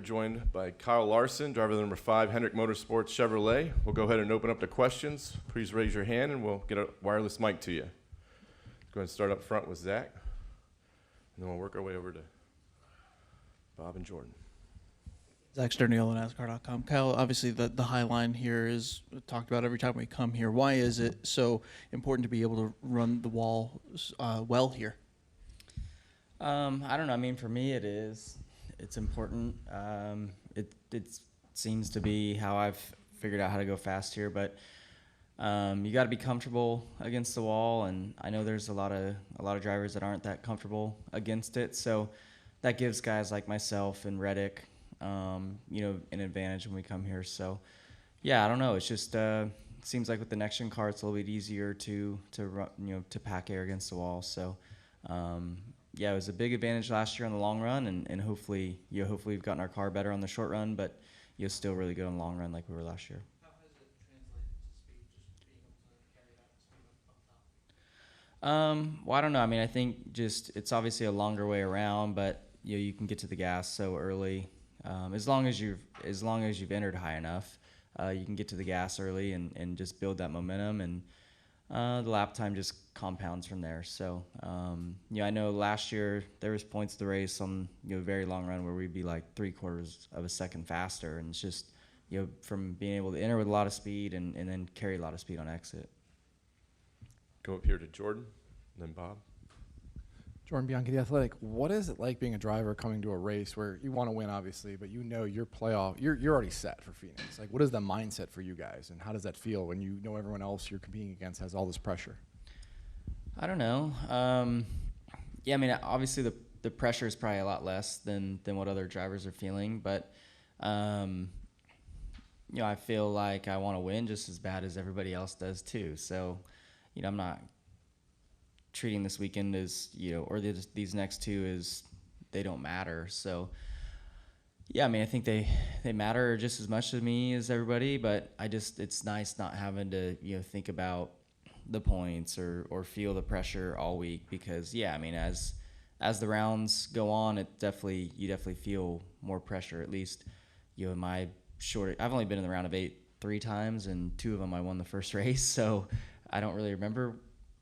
joined by Kyle Larson, driver number 5, Hendrick Motorsports Chevrolet. We'll go ahead and open up to questions. Please raise your hand and we'll get a wireless mic to you. Go ahead and start up front with Zach, and then we'll work our way over to Bob and Jordan. Zach Sterniolo, NASCAR.com. Kyle, obviously the Highline here is talked about every time we come here. Why is it so important to be able to run the wall well here? I don't know. I mean, for me, it is. It's important. It seems to be how I've figured out how to go fast here. But you got to be comfortable against the wall, and I know there's a lot of drivers that aren't that comfortable against it. So that gives guys like myself and Reddick, an advantage when we come here. So yeah, I don't know. It's just it seems like with the next gen car, it's a little bit easier to run, to pack air against the wall. So. Yeah, it was a big advantage last year on the long run, and hopefully we've gotten our car better on the short run, but you're still really good on the long run like we were last year. How has it translated to speed, just being able to carry that speed up top? Well, I don't know. I mean, I think just it's obviously a longer way around, but you can get to the gas so early. As long as you've entered high enough, you can get to the gas early and just build that momentum, and the lap time just compounds from there. So, I know last year there was points of the race on very long run where we'd be like 3/4 of a second faster, and it's just from being able to enter with a lot of speed and then carry a lot of speed on exit. Go up here to Jordan, then Bob. Jordan Bianchi, The Athletic. What is it like being a driver coming to a race where you want to win, obviously, but your playoff, you're already set for Phoenix? Like, what is the mindset for you guys, and how does that feel when you know everyone else you're competing against has all this pressure? I don't know. I mean, obviously the pressure is probably a lot less than what other drivers are feeling, but I feel like I want to win just as bad as everybody else does too. So, I'm not treating this weekend as or these next two as they don't matter. So yeah, I mean, I think they matter just as much to me as everybody, but it's nice not having to think about the points or feel the pressure all week, because I mean, as the rounds go on, you definitely feel more pressure. At least in my I've only been in the round of 8 3 times, and 2 of them I won the first race, so I don't really remember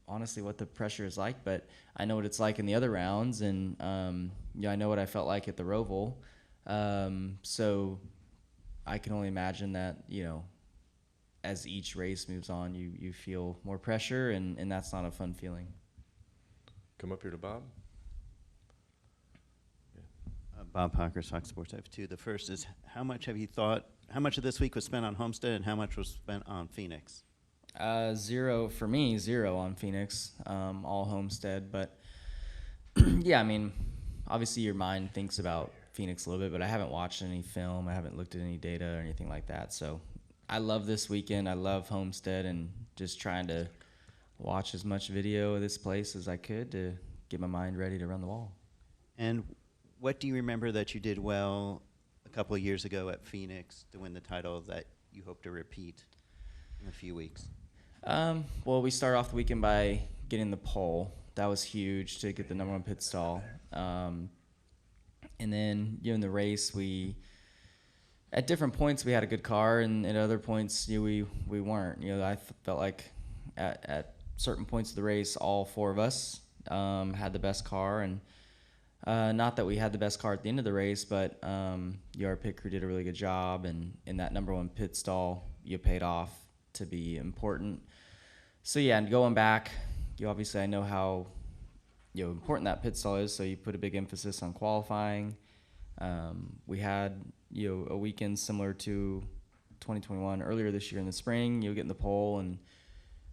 honestly what the pressure is like, but I know what it's like in the other rounds, and I know what I felt like at the Roval. So I can only imagine that as each race moves on, you feel more pressure, and that's not a fun feeling. Come up here to Bob. Bob Parker, Fox Sports. I have 2. The first is, how much of this week was spent on Homestead and how much was spent on Phoenix? 0 for me, 0 on Phoenix, all Homestead. But I mean, obviously your mind thinks about Phoenix a little bit, but I haven't watched any film. I haven't looked at any data or anything like that. So I love this weekend. I love Homestead, and just trying to watch as much video of this place as I could to get my mind ready to run the wall. And what do you remember that you did well a couple of years ago at Phoenix to win the title that you hope to repeat in a few weeks? Well, we started off the weekend by getting the pole. That was huge to get the number 1 pit stall. And then in the race, at different points we had a good car, and at other points we weren't. I felt like at certain points of the race, all 4 of us had the best car, and not that we had the best car at the end of the race, but our pit crew did a really good job, and in that number 1 pit stall, paid off to be important. So and going back, obviously I know how important that pit stall is, so you put a big emphasis on qualifying. We had a weekend similar to 2021 earlier this year in the spring, getting the pole, and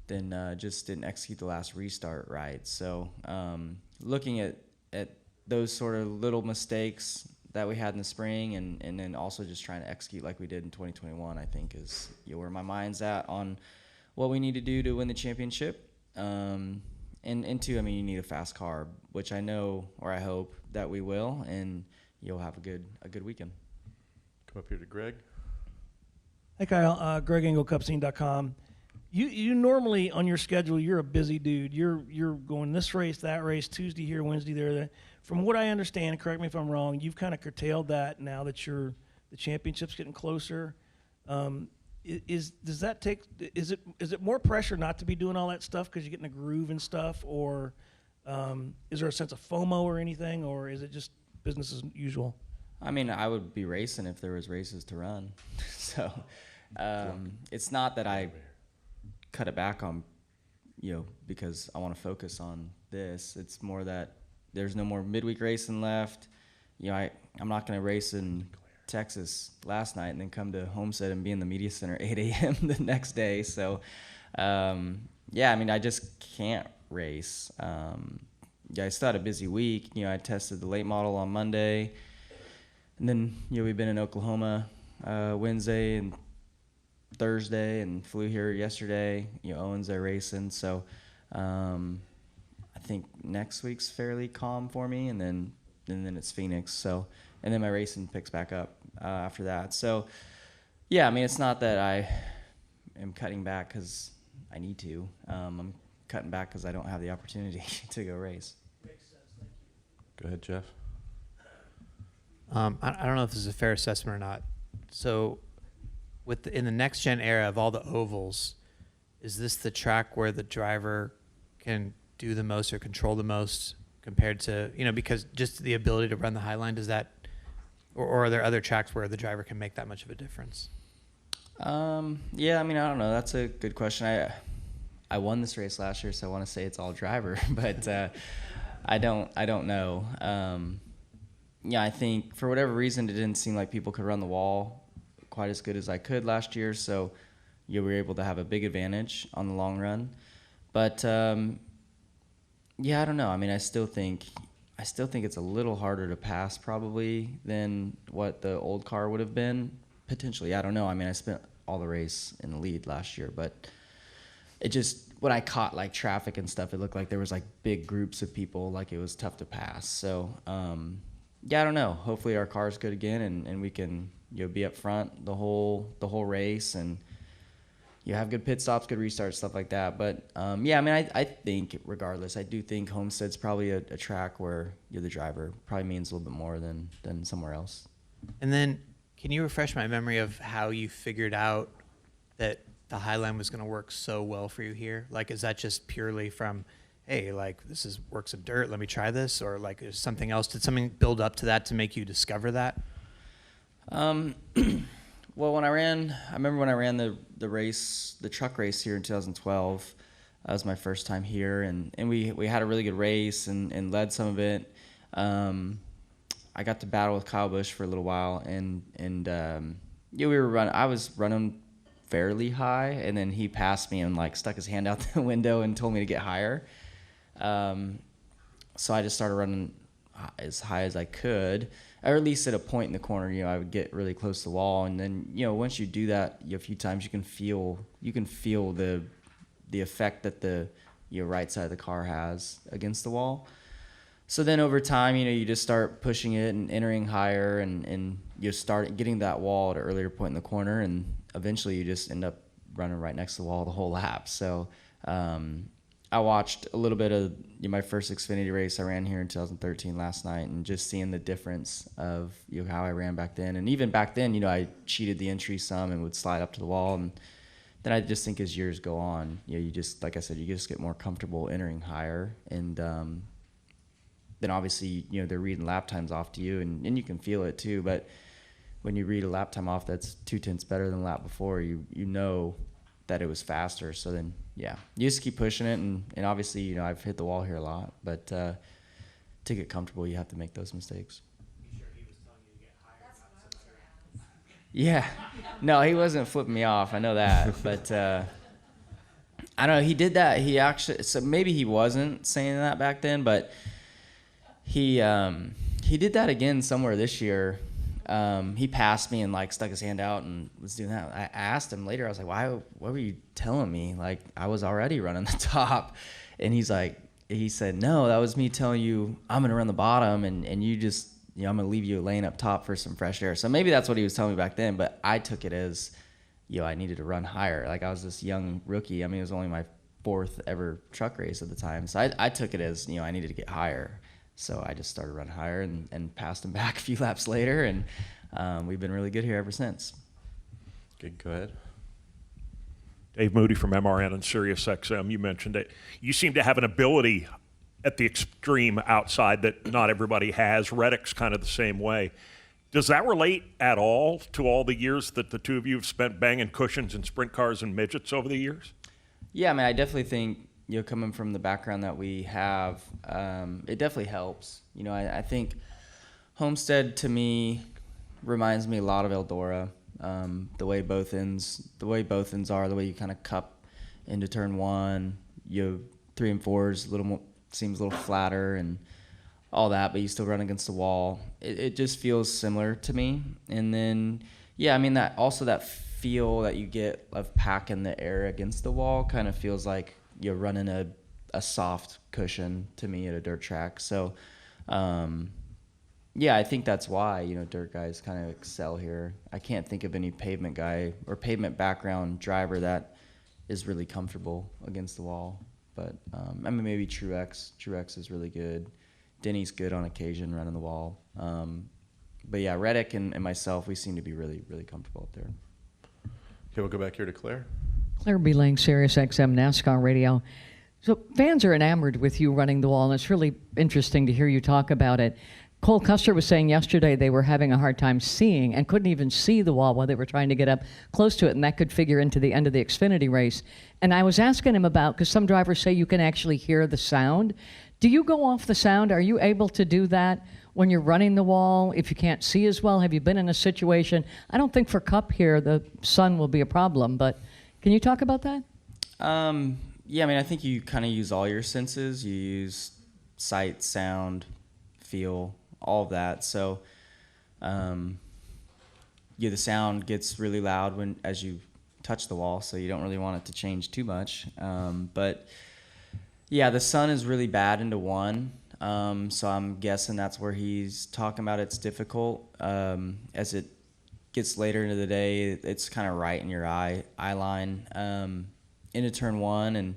then just didn't execute the last restart right. So looking at those sort of little mistakes that we had in the spring, and then also just trying to execute like we did in 2021, I think is where my mind's at on what we need to do to win the championship. And 2, I mean, you need a fast car, which I know, or I hope that we will, and you'll have a good weekend. Come up here to Greg. Hi, Kyle. Greg Engel, CupScene.com. You normally on your schedule, you're a busy dude. You're going this race, that race, Tuesday here, Wednesday there. That. From what I understand, correct me if I'm wrong, you've kind of curtailed that now that the championship's getting closer. Is it more pressure not to be doing all that stuff because you're getting a groove and stuff, or is there a sense of FOMO or anything, or is it just business as usual? I mean, I would be racing if there was races to run. So it's not that I cut it back on, because I want to focus on this. It's more that there's no more midweek racing left. I'm not going to race in Texas last night and then come to Homestead and be in the media center at 8 a.m. the next day. So, I mean, I just can't race. I still had a busy week. I tested the late model on Monday. And then, we've been in Oklahoma Wednesday and Thursday and flew here yesterday. Owen's there racing. So I think next week's fairly calm for me, and then it's Phoenix. So, and then my racing picks back up after that. So, I mean, it's not that I am cutting back because I need to. I'm cutting back because I don't have the opportunity to go race. Go ahead, Jeff. I don't know if this is a fair assessment or not. So, in the next gen era of all the ovals, is this the track where the driver can do the most or control the most compared to, because just the ability to run the Highline, does that, or are there other tracks where the driver can make that much of a difference? I mean, I don't know. That's a good question. I won this race last year, so I want to say it's all driver, but I don't know. I think for whatever reason, it didn't seem like people could run the wall quite as good as I could last year. So we were able to have a big advantage on the long run. But I don't know. I mean, I still think it's a little harder to pass probably than what the old car would have been potentially. I don't know. I mean, I spent all the race in the lead last year, but it just, when I caught like traffic and stuff, it looked like there was like big groups of people, like it was tough to pass. So, I don't know. Hopefully our car's good again, and we can be up front the whole race, and you have good pit stops, good restarts, stuff like that. But I mean, I think regardless, I do think Homestead's probably a track where you're the driver probably means a little bit more than somewhere else. And then, can you refresh my memory of how you figured out that the Highline was going to work so well for you here? Like, is that just purely from, hey, like, this is works in dirt, let me try this, or like is something else? Did something build up to that to make you discover that? Well, I remember when I ran the race, the truck race here in 2012. That was my first time here, and we had a really good race and led some of it. I got to battle with Kyle Busch for a little while, and we were running. I was running fairly high, and then he passed me and like stuck his hand out the window and told me to get higher. So I just started running as high as I could, or at least at a point in the corner, I would get really close to the wall. And then, once you do that a few times, you can feel the effect that the right side of the car has against the wall. So then over time, you just start pushing it and entering higher, and you start getting that wall at an earlier point in the corner, and eventually you just end up running right next to the wall the whole lap. So I watched a little bit of my first Xfinity race I ran here in 2013 last night, and just seeing the difference of how I ran back then. And even back then, I cheated the entry some and would slide up to the wall. And then I just think as years go on, you just, like I said, you just get more comfortable entering higher. And then obviously, they're reading lap times off to you, and you can feel it too. But when you read a lap time off that's 0.2 better than the lap before, you know that it was faster. So then, you just keep pushing it, and obviously, I've hit the wall here a lot, but to get comfortable, you have to make those mistakes. You sure he was telling you to get higher? That's what I was going to ask. Yeah. No, he wasn't flipping me off. I know that. But I don't know. He did that. He actually, so maybe he wasn't saying that back then, but he did that again somewhere this year. He passed me and like stuck his hand out and was doing that. I asked him later, I was like, what were you telling me? Like, I was already running the top. And he said, no, that was me telling you I'm going to run the bottom, and you just, I'm going to leave you laying up top for some fresh air. So maybe that's what he was telling me back then, but I took it as I needed to run higher. Like I was this young rookie. I mean, it was only my 4th ever truck race at the time. So I took it as, I needed to get higher. So I just started running higher and passed him back a few laps later. And we've been really good here ever since. Good, go ahead. Dave Moody from MRN and SiriusXM. You mentioned it. You seem to have an ability at the extreme outside that not everybody has. Reddick's kind of the same way. Does that relate at all to all the years that the two of you have spent banging cushions in sprint cars and midgets over the years? Yeah, I mean, I definitely think, coming from the background that we have, it definitely helps. I think Homestead to me reminds me a lot of Eldora. The way both ends are, the way you kind of cup into turn 1, 3 and 4 is seems a little flatter and all that, but you still run against the wall. It just feels similar to me. And then, I mean, that feel that you get of packing the air against the wall kind of feels like you're running a soft cushion to me at a dirt track. So, I think that's why, dirt guys kind of excel here. I can't think of any pavement guy or pavement background driver that is really comfortable against the wall. But, I mean, maybe Truex. Truex is really good. Denny's good on occasion running the wall. But, Reddick and myself, we seem to be really, really comfortable up there. Okay, we'll go back here to Claire. Claire B. Lang, SiriusXM NASCAR Radio. So fans are enamored with you running the wall, and it's really interesting to hear you talk about it. Cole Custer was saying yesterday they were having a hard time seeing and couldn't even see the wall while they were trying to get up close to it, and that could figure into the end of the Xfinity race. And I was asking him about, because some drivers say you can actually hear the sound. Do you go off the sound? Are you able to do that when you're running the wall if you can't see as well? Have you been in a situation? I don't think for Cup here the sun will be a problem, but can you talk about that? I mean, I think you kind of use all your senses. You use sight, sound, feel, all of that. So, the sound gets really loud as you touch the wall, so you don't really want it to change too much. But the sun is really bad into 1. So I'm guessing that's where he's talking about it's difficult. As it gets later into the day, it's kind of right in your eye line into turn 1, and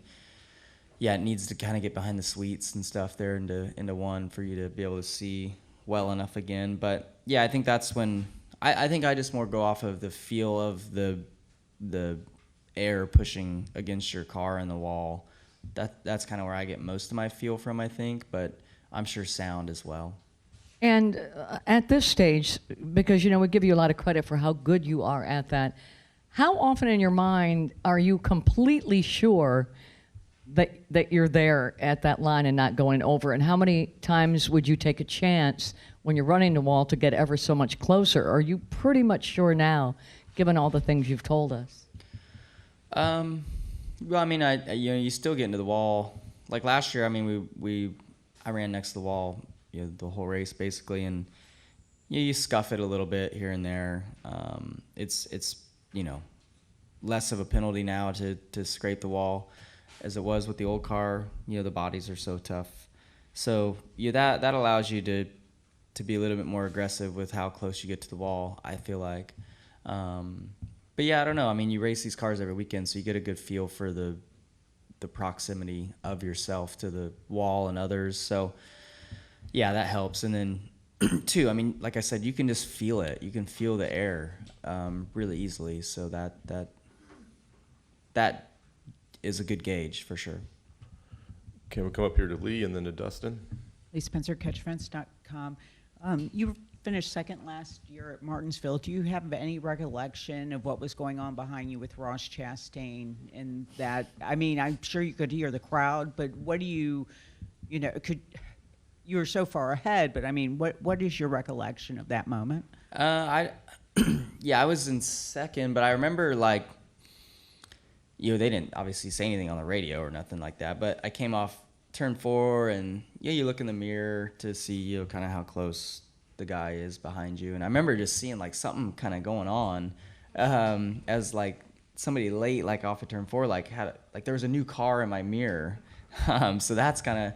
it needs to kind of get behind the sweets and stuff there into 1 for you to be able to see well enough again. But I think that's when I think I just more go off of the feel of the air pushing against your car and the wall. That's kind of where I get most of my feel from, I think, but I'm sure sound as well. And at this stage, because, we give you a lot of credit for how good you are at that, how often in your mind are you completely sure that you're there at that line and not going over? And how many times would you take a chance when you're running the wall to get ever so much closer? Or are you pretty much sure now, given all the things you've told us? Well, I mean, you still get into the wall. Like last year, I mean, I ran next to the wall, the whole race basically, and you scuff it a little bit here and there. It's less of a penalty now to scrape the wall as it was with the old car. The bodies are so tough, so that allows you to be a little bit more aggressive with how close you get to the wall, I feel like. But I don't know. I mean, you race these cars every weekend, so you get a good feel for the proximity of yourself to the wall and others. So, that helps. And then, too, I mean, like I said, you can just feel it. You can feel the air really easily. So that is a good gauge for sure. Okay, we'll come up here to Lee and then to Dustin. Lee Spencer, catchfence.com. You finished second last year at Martinsville. Do you have any recollection of what was going on behind you with Ross Chastain and that? I mean, I'm sure you could hear the crowd, but what do you were so far ahead, but I mean, what is your recollection of that moment? I was in second, but I remember they didn't obviously say anything on the radio or nothing like that, but I came off turn 4 and you look in the mirror to see, kind of how close the guy is behind you. And I remember just seeing something kind of going on as somebody late, off of turn 4, there was a new car in my mirror. So that's kind of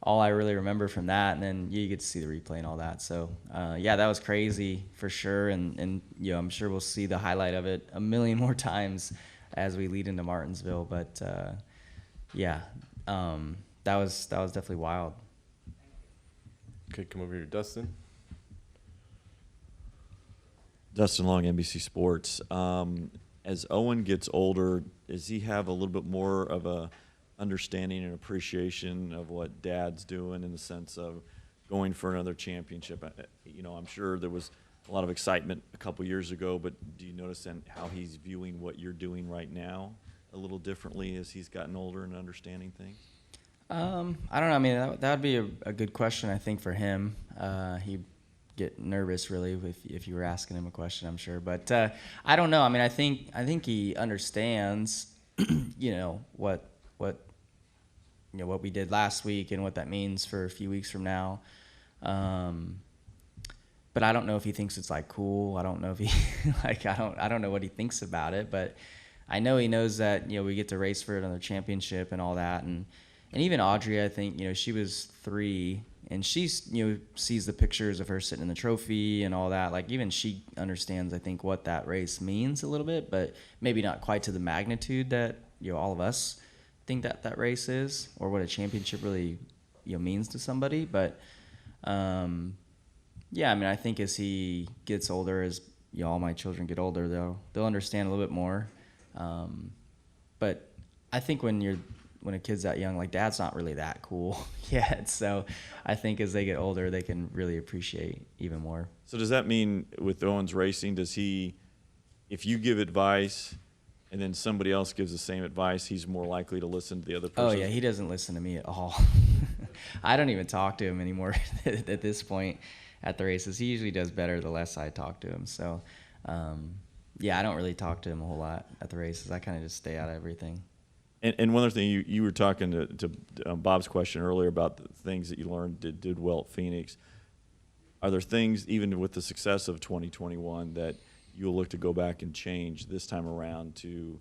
all I really remember from that. And then you get to see the replay and all that. So yeah, that was crazy for sure. And you know, I'm sure we'll see the highlight of it a million more times as we lead into Martinsville. But yeah, that was definitely wild. Okay, come over here, Dustin. Dustin Long, NBC Sports. As Owen gets older, does he have a little bit more of a understanding and appreciation of what Dad's doing in the sense of going for another championship? You know, I'm sure there was a lot of excitement a couple years ago, but do you notice then how he's viewing what you're doing right now a little differently as he's gotten older and understanding things? I don't know. I mean, that would be a good question, I think, for him. He'd get nervous, really, if you were asking him a question, I'm sure. But I don't know. I mean, I think he understands, you know, what we did last week and what that means for a few weeks from now. But I don't know if he thinks it's like cool. I don't know if he like I don't know what he thinks about it. But I know he knows that, you know, we get to race for another championship and all that. And even Audrey, I think, you know, she was 3 and she's, you know, sees the pictures of her sitting in the trophy and all that. Like, even she understands, I think, what that race means a little bit, but maybe not quite to the magnitude that, you know, all of us think that race is, or what a championship really, you know, means to somebody. But yeah, I mean, I think as he gets older, as, you know, all my children get older, they'll understand a little bit more. But I think when a kid's that young, like, Dad's not really that cool yet. So I think as they get older, they can really appreciate even more. So does that mean with Owen's racing, does he, if you give advice and then somebody else gives the same advice, he's more likely to listen to the other person? Oh, yeah, he doesn't listen to me at all. I don't even talk to him anymore at this point at the races. He usually does better the less I talk to him. So, yeah, I don't really talk to him a whole lot at the races. I kind of just stay out of everything. And one other thing, you were talking to Bob's question earlier about the things that you learned did well at Phoenix. Are there things, even with the success of 2021, that you'll look to go back and change this time around to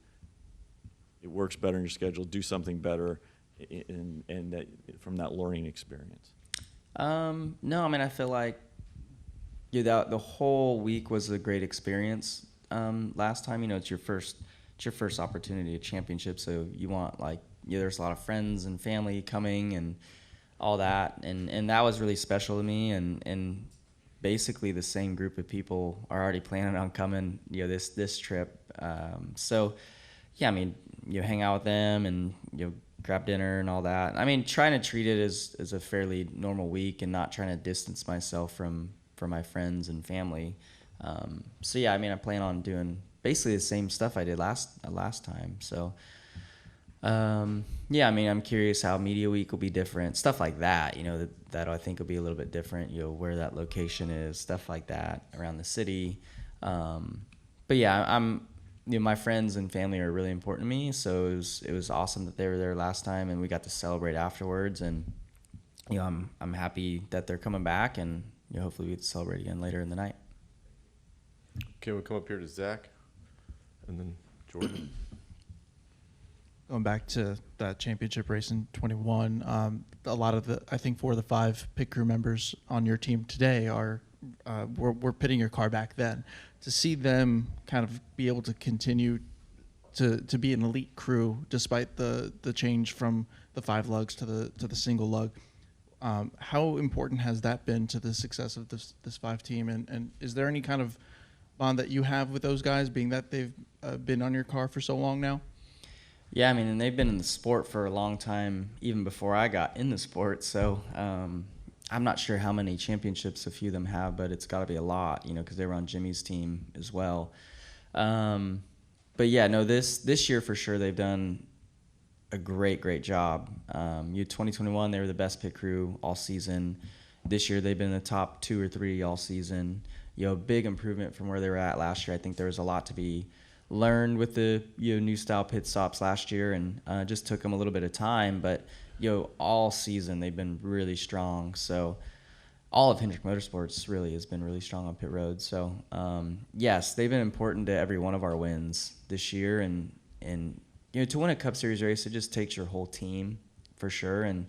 it works better in your schedule, do something better, and that from that learning experience? No, I mean, I feel like the whole week was a great experience. Last time, you know, it's your first opportunity at championship, so you want, like, there's a lot of friends and family coming and all that, and that was really special to me. And basically the same group of people are already planning on coming, you know, this trip. So yeah, I mean, you hang out with them and, you know, grab dinner and all that. I mean, trying to treat it as a fairly normal week and not trying to distance myself from my friends and family. So yeah, I mean, I plan on doing basically the same stuff I did last time. So yeah, I mean, I'm curious how media week will be different, stuff like that, you know, that I think will be a little bit different, you know, where that location is, stuff like that around the city. But yeah, you know, my friends and family are really important to me, so it was awesome that they were there last time and we got to celebrate afterwards. And, you know, I'm happy that they're coming back, and, you know, hopefully we get to celebrate again later in the night. Okay, we'll come up here to Zach and then Jordan. Going back to that championship race in 21, a lot of I think 4 of the 5 pit crew members on your team today were pitting your car back then. To see them kind of be able to continue to be an elite crew despite the change from the 5 lugs to the single lug, how important has that been to the success of this 5 team? And is there any kind of bond that you have with those guys, being that they've been on your car for so long now? Yeah, I mean, and they've been in the sport for a long time, even before I got in the sport. So I'm not sure how many championships a few of them have, but it's got to be a lot, you know, because they were on Jimmy's team as well. But yeah, no, this year for sure they've done a great job. 2021, they were the best pit crew all season. This year they've been in the top 2 or 3 all season. You know, big improvement from where they were at last year. I think there was a lot to be learned with the, you know, new style pit stops last year, and just took them a little bit of time. But, you know, all season they've been really strong. So all of Hendrick Motorsports really has been really strong on pit road. So yes, they've been important to every one of our wins this year. And you know, to win a Cup Series race, it just takes your whole team for sure. And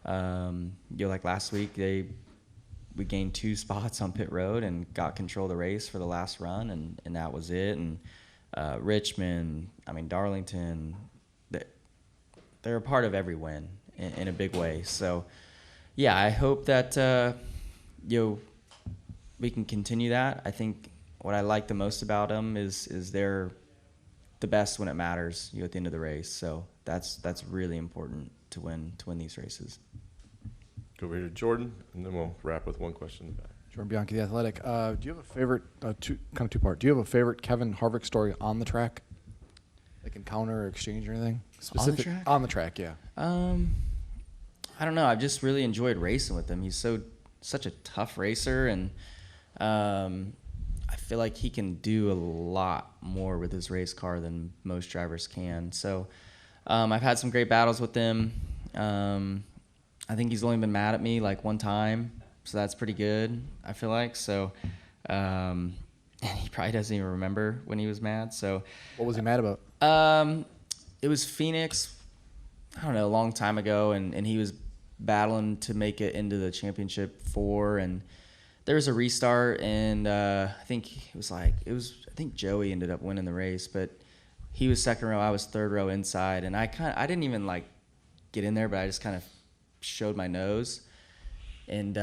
Like last week, we gained 2 spots on pit road and got control of the race for the last run, and that was it. And Richmond, Darlington, they're a part of every win in a big way. So, yeah, I hope that we can continue that. I think what I like the most about them is they're the best when it matters, at the end of the race. So that's really important to win these races. Go over here to Jordan, and then we'll wrap with one question in the back. Jordan Bianchi, The Athletic. Do you have a favorite, two-part, do you have a favorite Kevin Harvick story on the track? Like encounter or exchange or anything? Specific track? On the track, yeah. I don't know. I've just really enjoyed racing with him. He's such a tough racer, and I feel like he can do a lot more with his race car than most drivers can. So I've had some great battles with him. I think he's only been mad at me like one time, so that's pretty good, I feel like. So and he probably doesn't even remember when he was mad. So what was he mad about? It was Phoenix, I don't know, a long time ago, and he was battling to make it into the championship 4, and there was a restart, and I think Joey ended up winning the race, but he was second row, I was third row inside, and I didn't even like get in there, but I just kind of showed my nose, and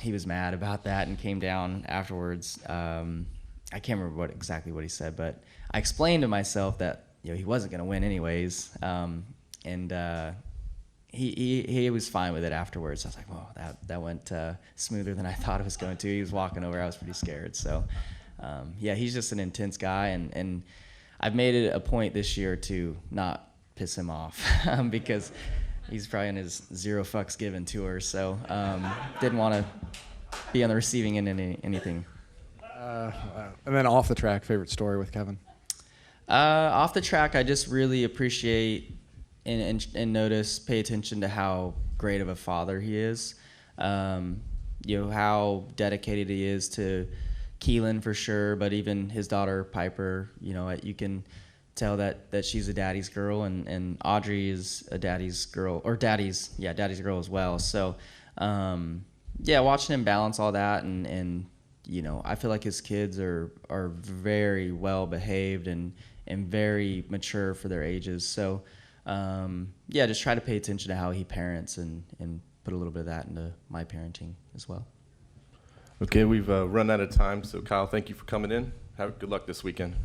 he was mad about that and came down afterwards. I can't remember exactly what he said, but I explained to myself that he wasn't going to win anyways, and he was fine with it afterwards. I was like, whoa, that went smoother than I thought it was going to. He was walking over. I was pretty scared. So, yeah, he's just an intense guy, and I've made it a point this year to not piss him off because he's probably on his 0 fucks given tour. So, didn't want to be on the receiving end of anything. And then off the track, favorite story with Kevin? Off the track, I just really appreciate and notice, pay attention to how great of a father he is. How dedicated he is to Keelan for sure, but even his daughter Piper. You can tell that she's a daddy's girl, and Audrey is a daddy's girl, or daddy's girl as well. So, watching him balance all that, and I feel like his kids are very well behaved and very mature for their ages. So. Just try to pay attention to how he parents and put a little bit of that into my parenting as well. Okay, we've run out of time, so Kyle, thank you for coming in. Good luck this weekend.